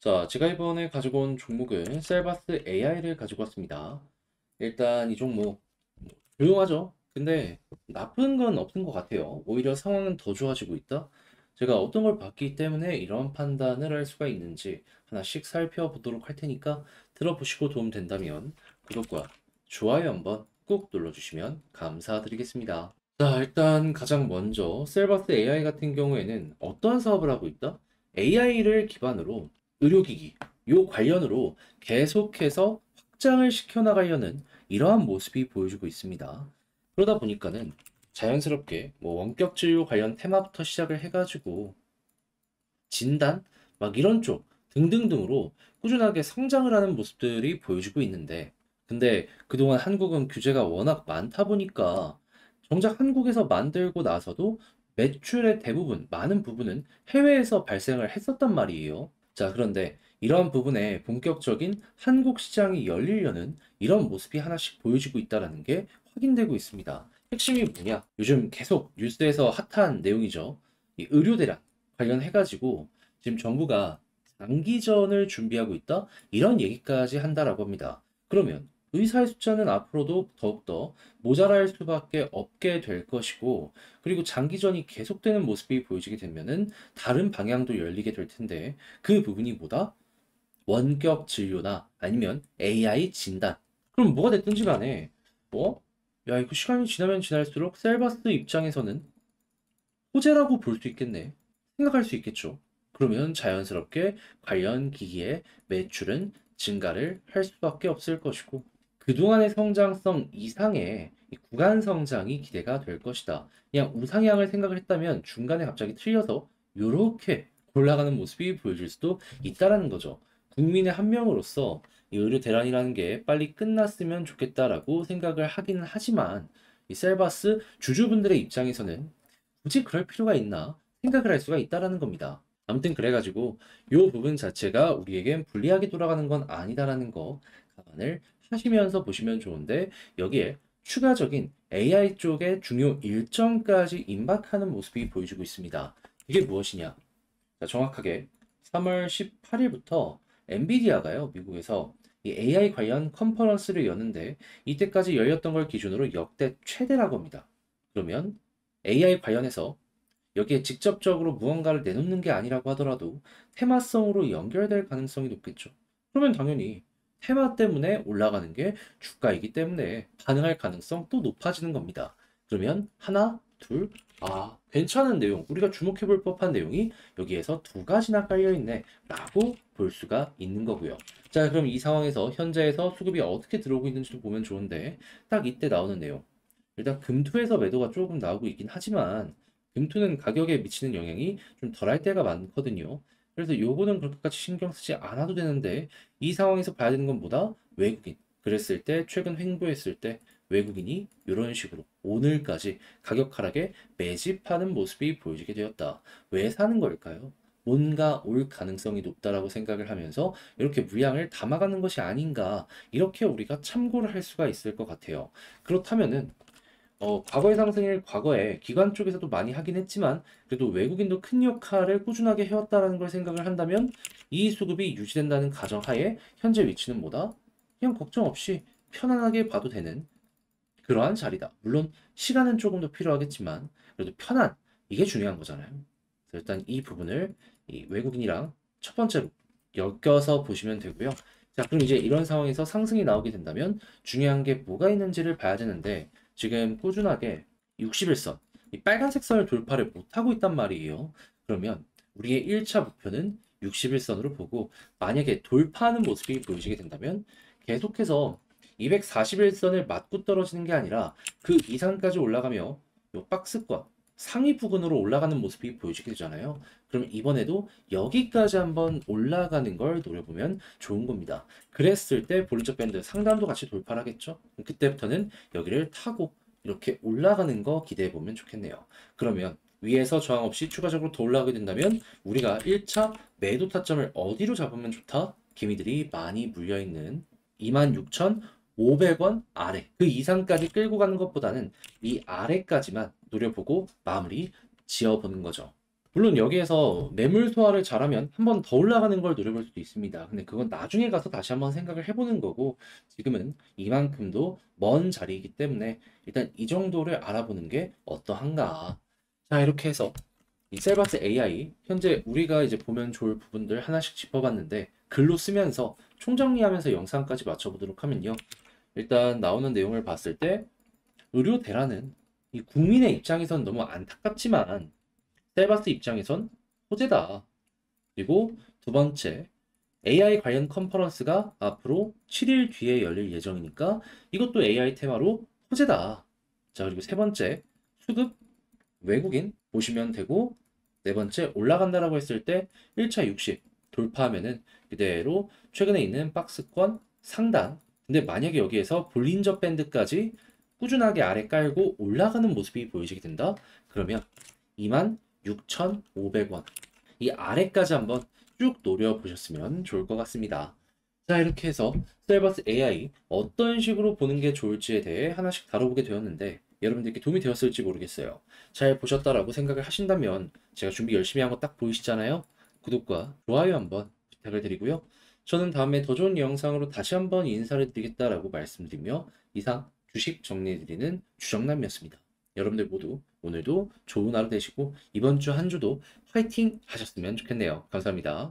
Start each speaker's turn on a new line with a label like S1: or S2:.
S1: 자, 제가 이번에 가지고 온 종목은 셀바스 AI를 가지고 왔습니다. 일단 이 종목 조용하죠? 근데 나쁜 건 없는 것 같아요. 오히려 상황은 더 좋아지고 있다? 제가 어떤 걸 봤기 때문에 이런 판단을 할 수가 있는지 하나씩 살펴보도록 할 테니까 들어보시고 도움 된다면 구독과 좋아요 한번 꾹 눌러주시면 감사드리겠습니다. 자, 일단 가장 먼저 셀바스 AI 같은 경우에는 어떤 사업을 하고 있다? AI를 기반으로 의료기기, 요 관련으로 계속해서 확장을 시켜나가려는 이러한 모습이 보여주고 있습니다. 그러다 보니까는 자연스럽게 뭐 원격 진료 관련 테마부터 시작을 해가지고 진단, 막 이런 쪽 등등등으로 꾸준하게 성장을 하는 모습들이 보여주고 있는데, 근데 그동안 한국은 규제가 워낙 많다 보니까 정작 한국에서 만들고 나서도 매출의 대부분, 많은 부분은 해외에서 발생을 했었단 말이에요. 자, 그런데 이러한 부분에 본격적인 한국 시장이 열리려는 이런 모습이 하나씩 보여지고 있다는 게 확인되고 있습니다. 핵심이 뭐냐? 요즘 계속 뉴스에서 핫한 내용이죠. 이 의료 대란 관련해가지고 지금 정부가 장기전을 준비하고 있다? 이런 얘기까지 한다라고 합니다. 그러면 의사의 숫자는 앞으로도 더욱더 모자랄 수밖에 없게 될 것이고, 그리고 장기전이 계속되는 모습이 보여지게 되면은 다른 방향도 열리게 될 텐데, 그 부분이 뭐다? 원격 진료나 아니면 AI 진단. 그럼 뭐가 됐든지 간에, 뭐? 야, 이거 시간이 지나면 지날수록 셀바스 입장에서는 호재라고 볼 수 있겠네. 생각할 수 있겠죠. 그러면 자연스럽게 관련 기기의 매출은 증가를 할 수밖에 없을 것이고, 그동안의 성장성 이상의 이 구간 성장이 기대가 될 것이다. 그냥 우상향을 생각을 했다면 중간에 갑자기 틀려서 이렇게 올라가는 모습이 보여질 수도 있다라는 거죠. 국민의 한 명으로서 이 의료 대란이라는 게 빨리 끝났으면 좋겠다라고 생각을 하기는 하지만, 이 셀바스 주주분들의 입장에서는 굳이 그럴 필요가 있나 생각을 할 수가 있다라는 겁니다. 아무튼 그래가지고 이 부분 자체가 우리에겐 불리하게 돌아가는 건 아니다라는 거 감안을 하시면서 보시면 좋은데, 여기에 추가적인 AI 쪽의 중요 일정까지 임박하는 모습이 보여지고 있습니다. 이게 무엇이냐? 자, 정확하게 3월 18일부터 엔비디아가요, 미국에서 이 AI 관련 컨퍼런스를 여는데, 이때까지 열렸던 걸 기준으로 역대 최대라고 합니다. 그러면 AI 관련해서 여기에 직접적으로 무언가를 내놓는 게 아니라고 하더라도 테마성으로 연결될 가능성이 높겠죠. 그러면 당연히 테마 때문에 올라가는 게 주가이기 때문에 반응할 가능성 또 높아지는 겁니다. 그러면 하나, 둘, 괜찮은 내용, 우리가 주목해 볼 법한 내용이 여기에서 두 가지나 깔려 있네 라고 볼 수가 있는 거고요. 자, 그럼 이 상황에서 현재에서 수급이 어떻게 들어오고 있는지도 보면 좋은데, 딱 이때 나오는 내용. 일단 금투에서 매도가 조금 나오고 있긴 하지만 금투는 가격에 미치는 영향이 좀 덜할 때가 많거든요. 그래서 요거는 그렇게까지 신경 쓰지 않아도 되는데, 이 상황에서 봐야 되는 건 뭐다? 외국인. 그랬을 때 최근 횡보했을 때 외국인이 이런 식으로 오늘까지 가격 하락에 매집하는 모습이 보여지게 되었다. 왜 사는 걸까요? 뭔가 올 가능성이 높다라고 생각을 하면서 이렇게 물량을 담아가는 것이 아닌가, 이렇게 우리가 참고를 할 수가 있을 것 같아요. 그렇다면은 과거의 상승을 과거에 기관 쪽에서도 많이 하긴 했지만, 그래도 외국인도 큰 역할을 꾸준하게 해왔다라는 걸 생각을 한다면, 이 수급이 유지된다는 가정하에 현재 위치는 뭐다? 그냥 걱정 없이 편안하게 봐도 되는 그러한 자리다. 물론 시간은 조금 더 필요하겠지만 그래도 편한, 이게 중요한 거잖아요. 그래서 일단 이 부분을 이 외국인이랑 첫 번째로 엮여서 보시면 되고요. 자, 그럼 이제 이런 상황에서 상승이 나오게 된다면 중요한 게 뭐가 있는지를 봐야 되는데, 지금 꾸준하게 61선, 이 빨간색 선을 돌파를 못하고 있단 말이에요. 그러면 우리의 1차 목표는 61선으로 보고, 만약에 돌파하는 모습이 보여지게 된다면 계속해서 241선을 맞고 떨어지는 게 아니라 그 이상까지 올라가며 요 박스권 상위 부근으로 올라가는 모습이 보여지게 되잖아요. 그럼 이번에도 여기까지 한번 올라가는 걸 노려보면 좋은 겁니다. 그랬을 때 볼리저 밴드 상단도 같이 돌파를 하겠죠. 그때부터는 여기를 타고 이렇게 올라가는 거 기대해 보면 좋겠네요. 그러면 위에서 저항 없이 추가적으로 더 올라가게 된다면 우리가 1차 매도 타점을 어디로 잡으면 좋다? 기미들이 많이 물려있는 26,500원 아래, 그 이상까지 끌고 가는 것보다는 이 아래까지만 노려보고 마무리 지어보는 거죠. 물론 여기에서 매물 소화를 잘하면 한 번 더 올라가는 걸 노려볼 수도 있습니다. 근데 그건 나중에 가서 다시 한번 생각을 해보는 거고, 지금은 이만큼도 먼 자리이기 때문에 일단 이 정도를 알아보는 게 어떠한가. 자, 이렇게 해서 이 셀바스 AI 현재 우리가 이제 보면 좋을 부분들 하나씩 짚어봤는데 글로 쓰면서 총정리하면서 영상까지 맞춰보도록 하면요. 일단 나오는 내용을 봤을 때 의료 대란은 이 국민의 입장에선 너무 안타깝지만 셀바스 입장에선 호재다. 그리고 두 번째, AI 관련 컨퍼런스가 앞으로 7일 뒤에 열릴 예정이니까 이것도 AI 테마로 호재다. 자, 그리고 세 번째, 수급 외국인 보시면 되고, 네 번째, 올라간다라고 했을 때 1차 60 돌파하면은 그대로 최근에 있는 박스권 상단. 근데 만약에 여기에서 볼린저 밴드까지 꾸준하게 아래 깔고 올라가는 모습이 보여지게 된다? 그러면 26,500원. 이 아래까지 한번 쭉 노려보셨으면 좋을 것 같습니다. 자, 이렇게 해서 셀버스 AI 어떤 식으로 보는 게 좋을지에 대해 하나씩 다뤄보게 되었는데 여러분들께 도움이 되었을지 모르겠어요. 잘 보셨다라고 생각을 하신다면 제가 준비 열심히 한 거 딱 보이시잖아요? 구독과 좋아요 한번 부탁을 드리고요. 저는 다음에 더 좋은 영상으로 다시 한번 인사를 드리겠다라고 말씀드리며 이상 주식 정리해드리는 주정남이었습니다. 여러분들 모두 오늘도 좋은 하루 되시고 이번 주 한 주도 화이팅 하셨으면 좋겠네요. 감사합니다.